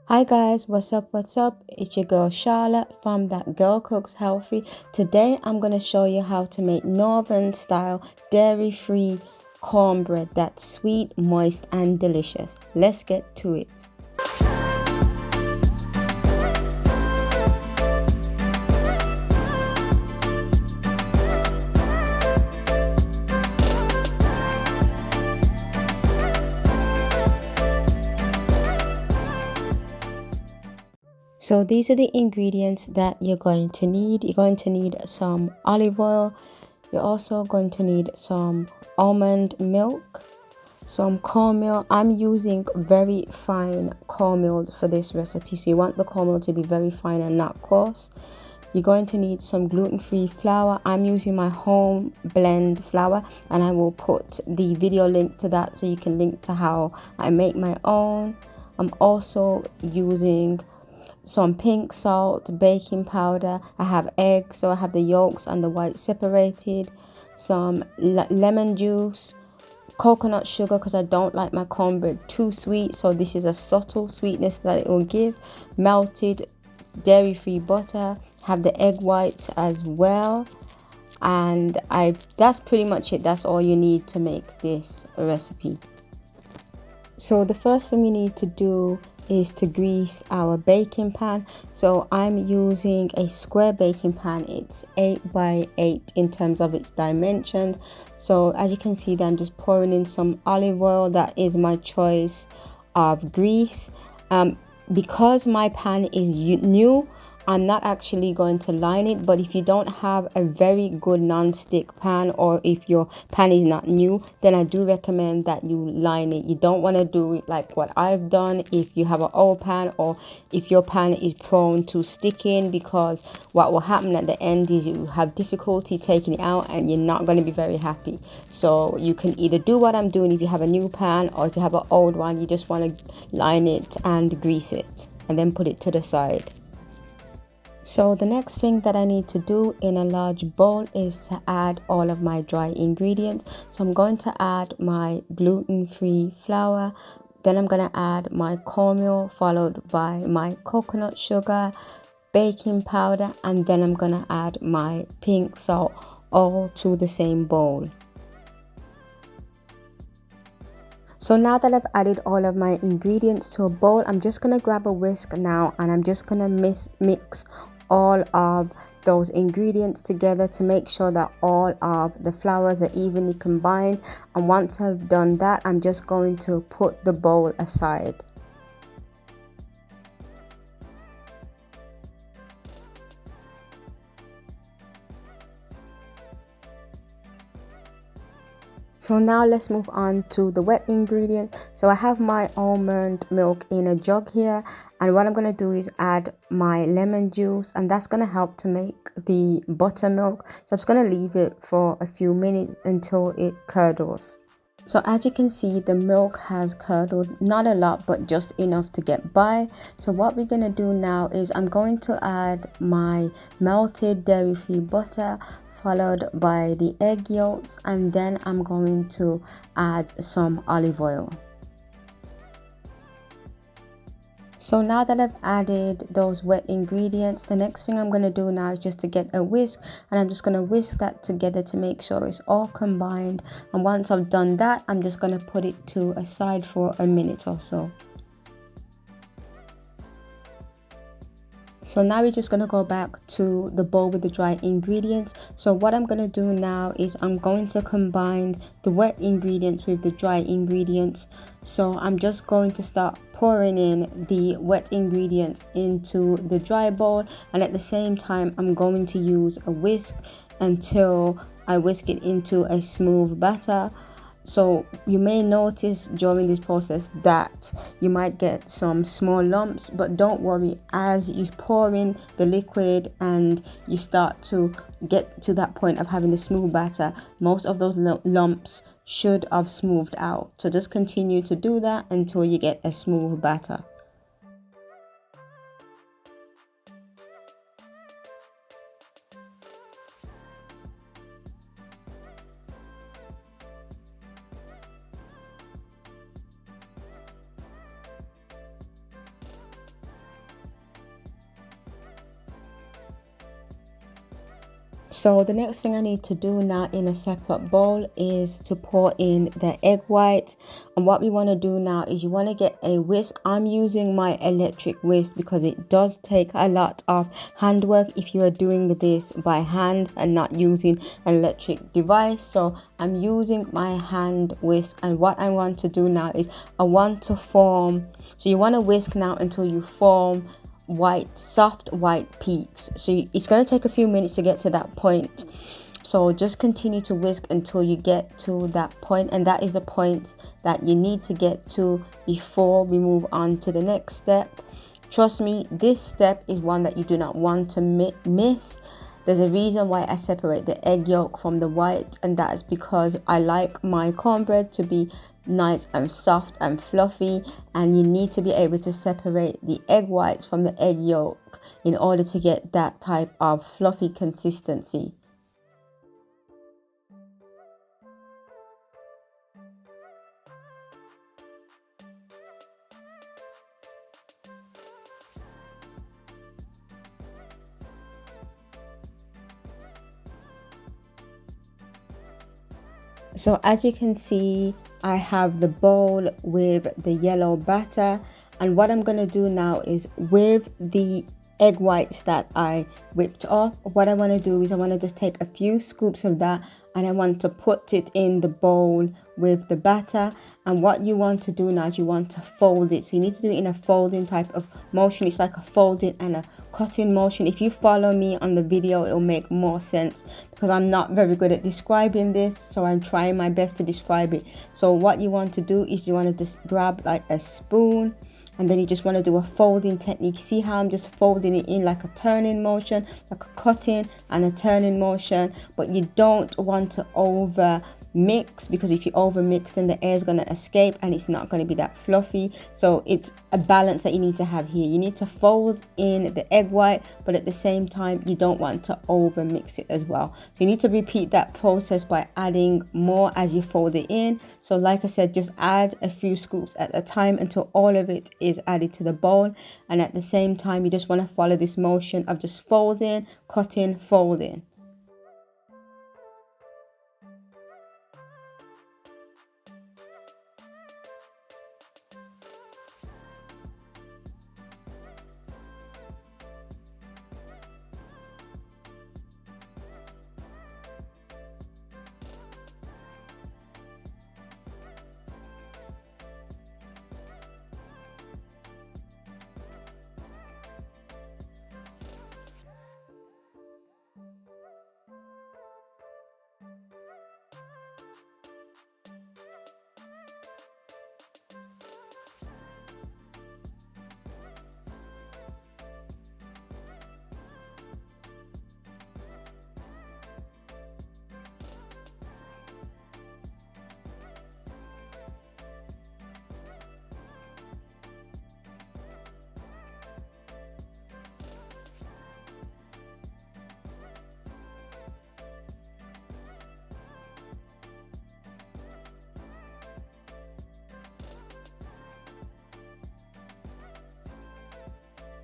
Hi guys, what's up? It's your girl Charla from That Girl Cooks Healthy. Today I'm going to show you how to make northern style dairy-free cornbread that's sweet, moist and delicious. Let's get to it. So these are the ingredients that you're going to need. You're going to need some olive oil. You're also going to need some almond milk, some cornmeal. I'm using very fine cornmeal for this recipe, so you want the cornmeal to be very fine and not coarse. You're going to need some gluten-free flour. I'm using my home blend flour, and I will put the video link to that so you can link to how I make my own. I'm also using some pink salt, baking powder. I have eggs, so I have the yolks and the whites separated. Some lemon juice, coconut sugar because I don't like my cornbread too sweet, so this is a subtle sweetness that it will give. Melted dairy-free butter. Have the egg whites as well, and that's pretty much it. That's all you need to make this recipe. So the first thing you need to do is to grease our baking pan. So I'm using a square baking pan. It's 8 by 8 in terms of its dimensions. So as you can see there, I'm just pouring in some olive oil. That is my choice of grease. Because my pan is new, I'm not actually going to line it, but if you don't have a very good non-stick pan, or if your pan is not new, then I do recommend that you line it. You don't want to do it like what I've done if you have an old pan, or if your pan is prone to sticking, because what will happen at the end is you have difficulty taking it out and you're not going to be very happy. So you can either do what I'm doing if you have a new pan, or if you have an old one, you just want to line it and grease it and then put it to the side. So the next thing that I need to do in a large bowl is to add all of my dry ingredients. So I'm going to add my gluten-free flour, then I'm going to add my cornmeal, followed by my coconut sugar, baking powder, and then I'm going to add my pink salt, all to the same bowl. So now that I've added all of my ingredients to a bowl, I'm just going to grab a whisk now, and I'm just going to mix all of those ingredients together to make sure that all of the flours are evenly combined. And once I've done that, I'm just going to put the bowl aside. So now let's move on to the wet ingredient. So I have my almond milk in a jug here, and what I'm going to do is add my lemon juice, and that's going to help to make the buttermilk. So I'm just going to leave it for a few minutes until it curdles. So as you can see, the milk has curdled, not a lot, but just enough to get by. So what we're going to do now is I'm going to add my melted dairy-free butter, followed by the egg yolks, and then I'm going to add some olive oil. So now that I've added those wet ingredients, the next thing I'm going to do now is just to get a whisk, and I'm just going to whisk that together to make sure it's all combined. And once I've done that, I'm just going to put it to a side for a minute or so. So now we're just going to go back to the bowl with the dry ingredients. So what I'm going to do now is I'm going to combine the wet ingredients with the dry ingredients. So I'm just going to start pouring in the wet ingredients into the dry bowl, and at the same time I'm going to use a whisk until I whisk it into a smooth batter. So you may notice during this process that you might get some small lumps, but don't worry. As you pour in the liquid and you start to get to that point of having the smooth batter, most of those lumps should have smoothed out. So just continue to do that until you get a smooth batter. So the next thing I need to do now in a separate bowl is to pour in the egg whites. And what we want to do now is you want to get a whisk. I'm using my electric whisk because it does take a lot of handwork if you are doing this by hand and not using an electric device. So I'm using my hand whisk, and what I want to do now is I want to form, so you want to whisk now until you form soft white peaks. So it's going to take a few minutes to get to that point, so just continue to whisk until you get to that point, and that is the point that you need to get to before we move on to the next step. Trust me, this step is one that you do not want to miss. There's a reason why I separate the egg yolk from the white, and that is because I like my cornbread to be nice and soft and fluffy, and you need to be able to separate the egg whites from the egg yolk in order to get that type of fluffy consistency. So as you can see, I have the bowl with the yellow batter, and what I'm going to do now is with the egg whites that I whipped off, what I want to do is I want to just take a few scoops of that and I want to put it in the bowl with the batter. And what you want to do now is you want to fold it. So you need to do it in a folding type of motion. It's like a folding and a cutting motion. If you follow me on the video, it'll make more sense because I'm not very good at describing this, so I'm trying my best to describe it. So what you want to do is you want to just grab like a spoon, and then you just want to do a folding technique. See how I'm just folding it in like a turning motion, like a cutting and a turning motion, but you don't want to over mix, because if you over mix then the air is going to escape and it's not going to be that fluffy. So it's a balance that you need to have here. You need to fold in the egg white, but at the same time you don't want to over mix it as well. So you need to repeat that process by adding more as you fold it in. So like I said, just add a few scoops at a time until all of it is added to the bowl, and at the same time you just want to follow this motion of just folding, cutting, folding.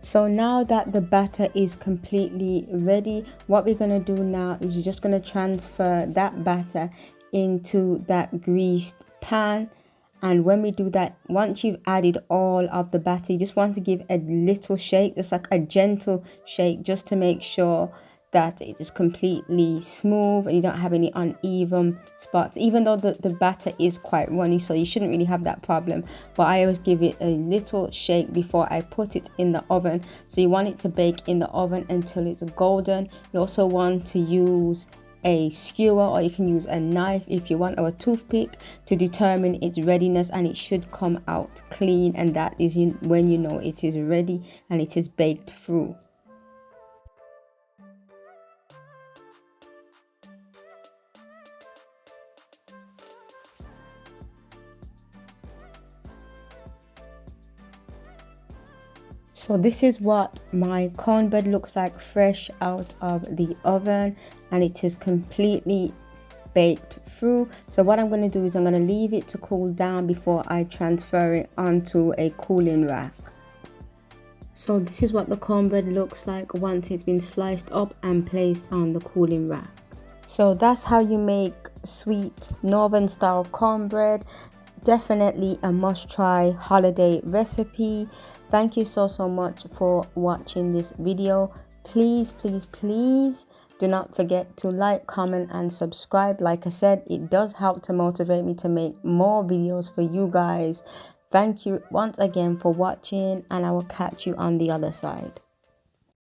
So now that the batter is completely ready, what we're going to do now is you're just going to transfer that batter into that greased pan. And when we do that, once you've added all of the batter, you just want to give a little shake, just like a gentle shake, just to make sure that it is completely smooth and you don't have any uneven spots, even though the batter is quite runny, so you shouldn't really have that problem. But I always give it a little shake before I put it in the oven. So you want it to bake in the oven until it's golden. You also want to use a skewer, or you can use a knife if you want, or a toothpick, to determine its readiness, and it should come out clean, and that is when you know it is ready and it is baked through. So this is what my cornbread looks like fresh out of the oven, and it is completely baked through. So what I'm going to do is I'm going to leave it to cool down before I transfer it onto a cooling rack. So this is what the cornbread looks like once it's been sliced up and placed on the cooling rack. So that's how you make sweet northern style cornbread. Definitely a must try holiday recipe. Thank you so much for watching this video. Please do not forget to like, comment and subscribe. Like I said, it does help to motivate me to make more videos for you guys. Thank you once again for watching, and I will catch you on the other side.